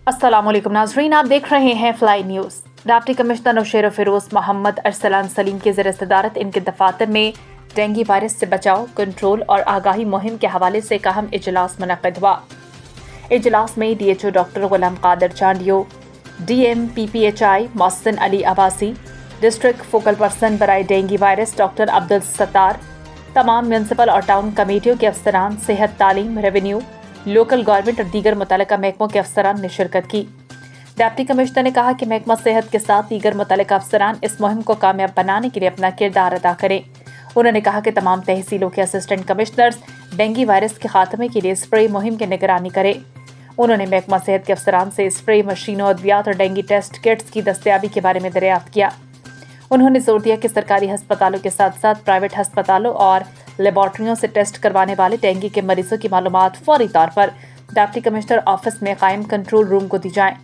अस्सलाम वालेकुम नाज़रीन, आप देख रहे हैं Fly News. Deputy commissioner Nausher Feroz Mohammad Arsalan Saleem के ज़रिए सदारत इनके दफातर में डेंगू वायरस से बचाव, कंट्रोल और आगाही मुहिम के हवाले से एक अहम इजलास मुनक़्क़िद हुआ। इजलास में DHO doctor Ghulam Qadir Chandio, DM PPHI Mohsin Ali Abbasi, district focal person बराए dengue virus doctor Abdul Sattar, तमाम म्यूनसिपल और टाउन कमेटियों के अफसरान, सेहत, तालीम, रेवेन्यू, लोकल गवर्नमेंट और दीगर मुतल्लिका महकमों के अफसरान ने शिरकत की। डिप्टी कमिश्नर ने कहा कि महकमा सेहत के साथ दीगर मुतल्लिका अफसरान इस मुहिम को कामयाब बनाने के लिए अपना किरदार अदा करें। उन्होंने कहा कि तमाम तहसीलों के असिस्टेंट कमिश्नर्स डेंगू वायरस के खात्मे के लिए स्प्रे मुहिम की निगरानी करें। उन्होंने महकमा सेहत के अफसरान से स्प्रे मशीनों, अद्वियात और डेंगू टेस्ट किट्स की दस्तयाबी के बारे में दरियाफ्त किया। उन्होंने जोर दिया कि सरकारी हस्पतालों के साथ साथ प्राइवेट हस्पतालों और लेबॉर्ट्रियों से टेस्ट करवाने वाले डेंगू के मरीजों की मालूमात फौरी तौर पर डिप्टी कमिश्नर ऑफिस में कायम कंट्रोल रूम को दी जाएं।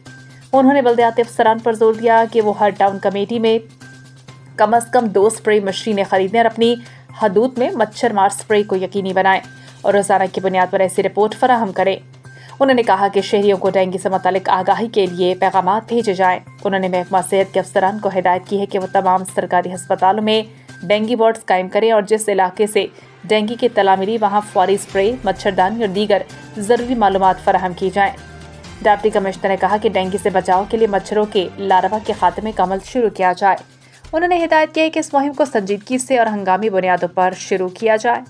उन्होंने बल्दियाती अफसरान पर जोर दिया कि वो हर टाउन कमेटी में कम अज़ कम 2 स्प्रे मशीनें खरीदें और अपनी हदूद में मच्छर मार स्प्रे को यकीनी बनाएं और रोजाना की बुनियाद पर ऐसी रिपोर्ट फराहम करें। उन्होंने कहा कि शहरियों को डेंगू से मुतालिक आगाही के लिए पैगामात भेजे जाएं। उन्होंने महकमा सेहत के अफसरान को हिदायत की है कि वो तमाम सरकारी हस्पतालों में डेंगू वार्ड्स कायम करें और जिस इलाके से डेंगू की तला मिली वहाँ फौरी स्प्रे, मच्छरदानी और दीगर ज़रूरी मालूमात फराहम की जाएं। डिप्टी कमिश्नर ने कहा कि डेंगू से बचाव के लिए मच्छरों के लार्वा के खात्मे का अमल शुरू किया जाए। उन्होंने हिदायत की है कि इस मुहिम को संजीदगी से और हंगामी बुनियादों पर शुरू किया जाए।